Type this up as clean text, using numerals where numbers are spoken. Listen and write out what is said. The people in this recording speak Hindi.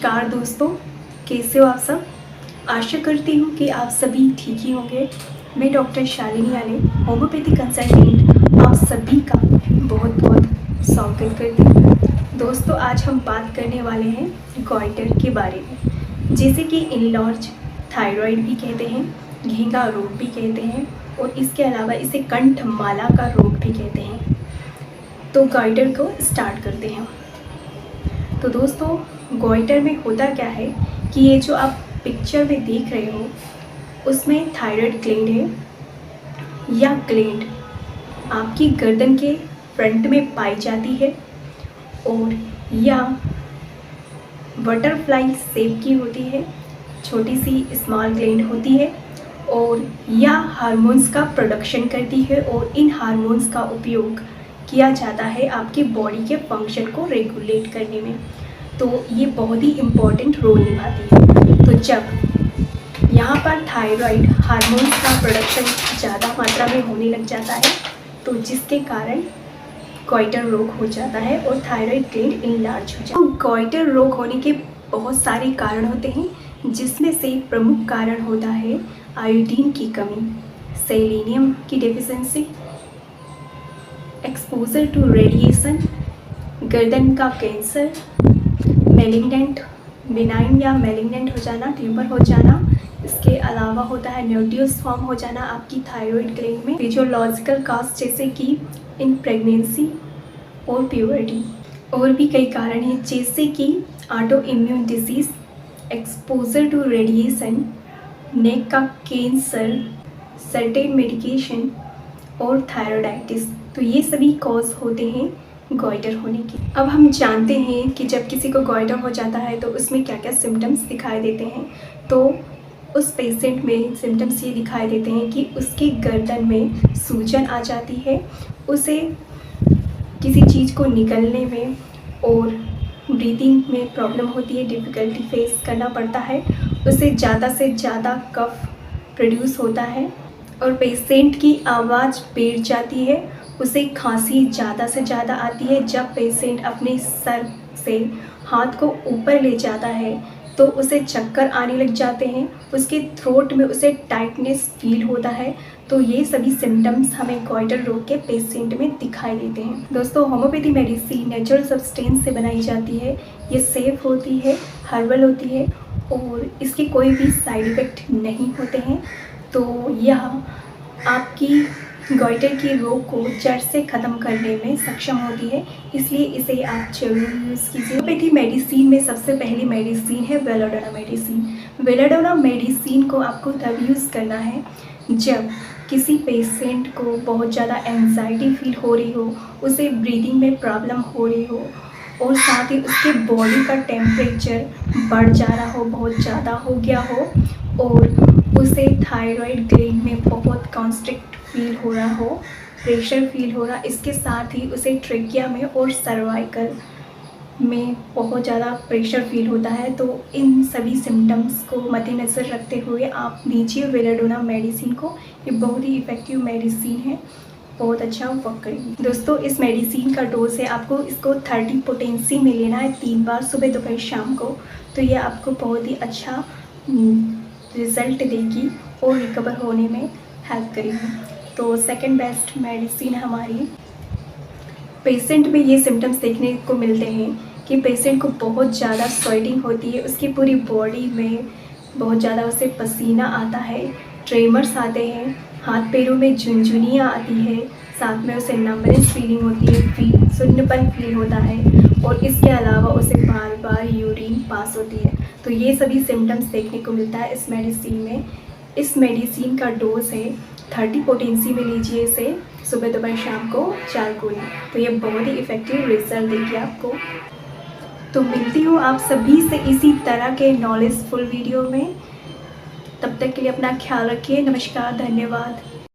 नमस्कार दोस्तों, कैसे हो आप सब। आशा करती हूँ कि आप सभी ठीक ही होंगे। मैं डॉक्टर शालिनी आले, होम्योपैथी कंसल्टेंट, आप सभी का बहुत बहुत स्वागत करती हूँ। दोस्तों, आज हम बात करने वाले हैं गॉइटर के बारे में, जैसे कि इनलॉर्ज थायराइड भी कहते हैं, घेंगा रोग भी कहते हैं और इसके अलावा इसे कंठमाला का रोग भी कहते हैं। तो गॉइटर को स्टार्ट करते हैं। तो दोस्तों, गॉइटर में होता क्या है कि ये जो आप पिक्चर में देख रहे हो उसमें थायराइड ग्लैंड है या ग्लैंड आपकी गर्दन के फ्रंट में पाई जाती है और या बटरफ्लाई शेप की होती है, छोटी सी स्मॉल ग्लैंड होती है और या हार्मोन्स का प्रोडक्शन करती है और इन हार्मोन्स का उपयोग किया जाता है आपकी बॉडी के फंक्शन को रेगुलेट करने में। तो ये बहुत ही इम्पॉर्टेंट रोल निभाती है। तो जब यहाँ पर थायराइड हार्मोन्स का प्रोडक्शन ज़्यादा मात्रा में होने लग जाता है तो जिसके कारण गॉइटर रोग हो जाता है और थायराइड ग्लैंड इनलार्ज हो जाता है। तो गॉइटर रोग होने के बहुत सारे कारण होते हैं, जिसमें से प्रमुख कारण होता है आयोडीन की कमी, सेलेनियम की डेफिशिएंसी, एक्सपोजर टू रेडिएशन, गर्दन का कैंसर, मैलिग्नेंट, बिनाइन या मैलिग्नेंट हो जाना, ट्यूमर हो जाना। इसके अलावा होता है न्यूक्लियस फॉर्म हो जाना आपकी थायराइड ग्लैंड में, फिजियोलॉजिकल कास्ट जैसे कि इन प्रेगनेंसी और प्यूबर्टी। और भी कई कारण हैं जैसे कि autoimmune disease, exposure to radiation, neck का कैंसर, सर्टेन मेडिकेशन और थायराइडाइटिस। तो ये सभी कॉज होते हैं गॉइटर होने की। अब हम जानते हैं कि जब किसी को गॉइटर हो जाता है तो उसमें क्या क्या सिम्टम्स दिखाई देते हैं। तो उस पेशेंट में सिम्टम्स ये दिखाई देते हैं कि उसकी गर्दन में सूजन आ जाती है, उसे किसी चीज़ को निगलने में और ब्रीदिंग में प्रॉब्लम होती है, डिफ़िकल्टी फेस करना पड़ता है, उसे ज़्यादा से ज़्यादा कफ प्रोड्यूस होता है और पेशेंट की आवाज़ बैठ जाती है, उसे खांसी ज़्यादा से ज़्यादा आती है। जब पेशेंट अपने सर से हाथ को ऊपर ले जाता है तो उसे चक्कर आने लग जाते हैं, उसके थ्रोट में उसे टाइटनेस फील होता है। तो ये सभी सिम्टम्स हमें गॉइटर रोग के पेशेंट में दिखाई देते हैं। दोस्तों, होम्योपैथी मेडिसिन नेचुरल सब्सटेंस से बनाई जाती है, ये सेफ़ होती है, हर्बल होती है और इसके कोई भी साइड इफ़ेक्ट नहीं होते हैं। तो यह आपकी गॉइटर की रोग को जड़ से ख़त्म करने में सक्षम होती है, इसलिए इसे आप जरूर यूज़ कीजिए। होम्योपैथी मेडिसिन में सबसे पहली मेडिसिन है बेलाडोना मेडिसिन। बेलाडोना मेडिसिन को आपको तब यूज़ करना है जब किसी पेशेंट को बहुत ज़्यादा एंजाइटी फील हो रही हो, उसे ब्रीदिंग में प्रॉब्लम हो रही हो और साथ ही उसके बॉडी का टेम्परेचर बढ़ जा रहा हो, बहुत ज़्यादा हो गया हो और उसे थायराइड ग्लैंड में बहुत कॉन्स्ट्रिक्ट फील हो रहा हो, प्रेशर फील हो रहा, इसके साथ ही उसे ट्रेकिया में और सर्वाइकल में बहुत ज़्यादा प्रेशर फील होता है। तो इन सभी सिम्टम्स को मद्देनज़र रखते हुए आप लीजिए बेलाडोना मेडिसिन को। ये बहुत ही इफ़ेक्टिव मेडिसिन है, बहुत अच्छा वर्क करेगी। दोस्तों, इस मेडिसिन का डोज है, आपको इसको 30 पोटेंसी में लेना है 3 बार, सुबह दोपहर शाम को। तो ये आपको बहुत ही अच्छा रिज़ल्ट देगी और रिकवर होने में हेल्प करेगी। तो सेकंड बेस्ट मेडिसिन हमारी, पेशेंट में ये सिम्टम्स देखने को मिलते हैं कि पेशेंट को बहुत ज़्यादा स्वेटिंग होती है, उसकी पूरी बॉडी में बहुत ज़्यादा उसे पसीना आता है, ट्रेमर्स आते हैं, हाथ पैरों में झुनझुनियाँ आती है, साथ में उसे नंबनेस फीलिंग होती है, सुन्नपन फील होता है और इसके अलावा उसे बार बार यूरिन पास होती है। तो ये सभी सिम्टम्स देखने को मिलता है इस मेडिसिन में। इस मेडिसिन का डोज है 30 पोटेंसी में लीजिए इसे, सुबह दोपहर शाम को 4 गोली। तो ये बहुत ही इफ़ेक्टिव रिजल्ट देगी आपको। तो मिलती हूँ आप सभी से इसी तरह के नॉलेजफुल वीडियो में। तब तक के लिए अपना ख्याल रखिए। नमस्कार, धन्यवाद।